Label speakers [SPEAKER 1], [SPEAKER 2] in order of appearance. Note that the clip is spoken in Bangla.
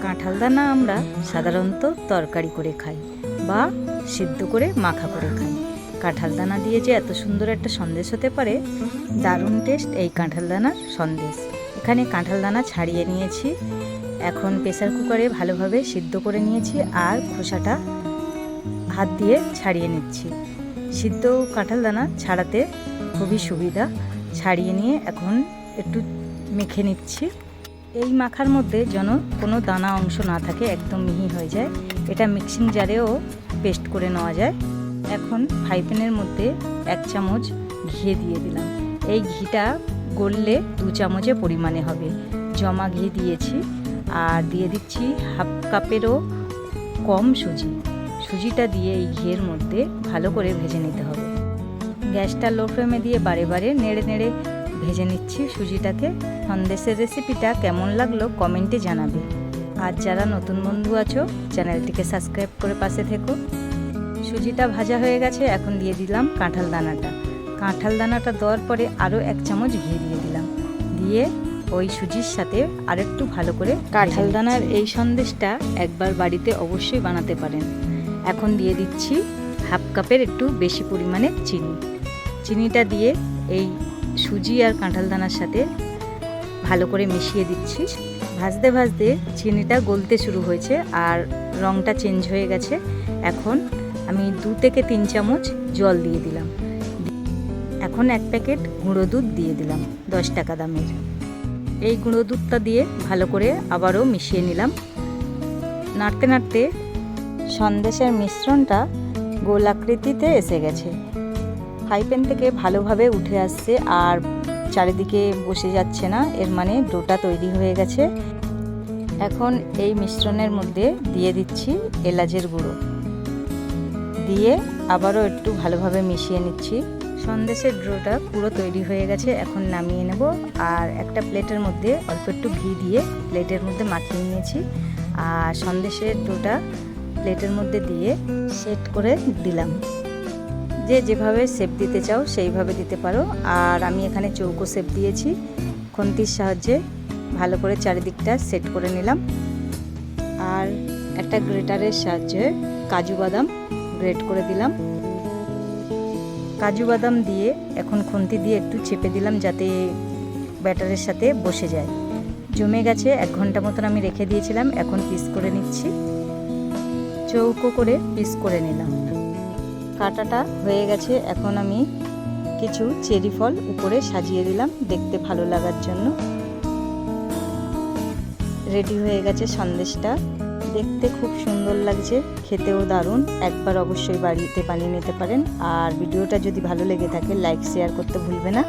[SPEAKER 1] কাঁঠাল দানা আমরা সাধারণত তরকারি করে খাই বা সিদ্ধ করে মাখা করে খাই। কাঁঠাল দানা দিয়ে যে এত সুন্দর একটা সন্দেশ হতে পারে, দারুণ টেস্ট এই কাঁঠাল দানার সন্দেশ। এখানে কাঁঠাল দানা ছাড়িয়ে নিয়েছি, এখন প্রেসার কুকারে ভালোভাবে সিদ্ধ করে নিয়েছি আর খোসাটা হাত দিয়ে ছাড়িয়ে নিচ্ছি। সিদ্ধ কাঁঠাল দানা ছাড়াতে খুবই সুবিধা। ছাড়িয়ে নিয়ে এখন একটু মেখে নিচ্ছি। এই মাখার মধ্যে যেন কোনো দানা অংশ না থাকে, একদম মিহি হয়ে যায়। এটা মিক্সিং জারেও পেস্ট করে নেওয়া যায়। এখন ফ্রাই প্যানের মধ্যে 1 চামচ ঘি দিয়ে দিলাম। এই ঘিটা গললে 2 চামচে পরিমাণে হবে। জমা ঘি দিয়েছি আর দিয়ে দিচ্ছি হাফ কাপেরও কম সুজি। সুজিটা দিয়ে এই ঘিয়ের মধ্যে ভালো করে ভেজে নিতে হবে। গ্যাসটা লো ফ্লেমে দিয়ে বারে বারে নেড়ে নেড়ে ভেজে নিচ্ছি সুজিটাকে। সন্দেশের রেসিপিটা কেমন লাগলো কমেন্টে জানাবে। আর যারা নতুন বন্ধু আছো চ্যানেলটিকে সাবস্ক্রাইব করে পাশে থেকো। সুজিটা ভাজা হয়ে গেছে, এখন দিয়ে দিলাম কাঁঠাল দানাটা। কাঁঠাল দানাটা দেওয়ার পরে আরও 1 চামচ ঘি দিয়ে দিলাম। দিয়ে ওই সুজির সাথে আরেকটু ভালো করে কাঁঠাল দানার এই সন্দেশটা একবার বাড়িতে অবশ্যই বানাতে পারেন। এখন দিয়ে দিচ্ছি হাফ কাপের একটু বেশি পরিমাণে চিনি। চিনিটা দিয়ে এই সুজি আর কাঁঠাল দানার সাথে ভালো করে মিশিয়ে দিচ্ছি। ভাজতে ভাজতে চিনিটা গলতে শুরু হয়েছে আর রঙটা চেঞ্জ হয়ে গেছে। এখন আমি 2 থেকে 3 চামচ জল দিয়ে দিলাম। এখন 1 প্যাকেট গুঁড়ো দুধ দিয়ে দিলাম 10 টাকা দামের। এই গুঁড়ো দুধটা দিয়ে ভালো করে আবারও মিশিয়ে নিলাম। নাড়তে নাড়তে সন্দেশের মিশ্রণটা গোল আকৃতিতে এসে গেছে। ফ্রাই প্যান থেকে ভালোভাবে উঠে আসছে আর চারিদিকে বসে যাচ্ছে না, এর মানে ডোটা তৈরি হয়ে গেছে। এখন এই মিশ্রণের মধ্যে দিয়ে দিচ্ছি এলাচের গুঁড়ো, দিয়ে আবারও একটু ভালোভাবে মিশিয়ে নিচ্ছি। সন্দেশের ডোটা পুরো তৈরি হয়ে গেছে, এখন নামিয়ে নেব। আর একটা প্লেটের মধ্যে অল্প একটু ঘি দিয়ে প্লেটের মধ্যে মাখিয়ে নিয়েছি আর সন্দেশের ডোটা প্লেটের মধ্যে দিয়ে সেট করে দিলাম। যে যেভাবে শেপ দিতে চাও সেইভাবে দিতে পারো। আর আমি এখানে চৌকো শেপ দিয়েছি। খুন্তির সাহায্যে ভালো করে চারিদিকটা সেট করে নিলাম। আর একটা গ্রেটারের সাহায্যে কাজু বাদাম গ্রেট করে দিলাম। কাজু বাদাম দিয়ে এখন খুন্তি দিয়ে একটু চেপে দিলাম যাতে ব্যাটারের সাথে বসে যায়। জমে গেছে, 1 ঘন্টা মতন আমি রেখে দিয়েছিলাম। এখন পিস করে নিচ্ছি। চৌকো করে পিস করে নিলাম। কাটাটা হয়ে গেছে। এখন আমি কিছু চেরি ফল উপরে সাজিয়ে দিলাম দেখতে ভালো লাগার জন্য। রেডি হয়ে গেছে সন্দেশটা। দেখতে খুব সুন্দর লাগছে, খেতেও দারুণ। একবার অবশ্যই বাড়িতে বানিয়ে নিতে পারেন। আর ভিডিওটা যদি ভালো লেগে থাকে লাইক শেয়ার করতে ভুলবে না।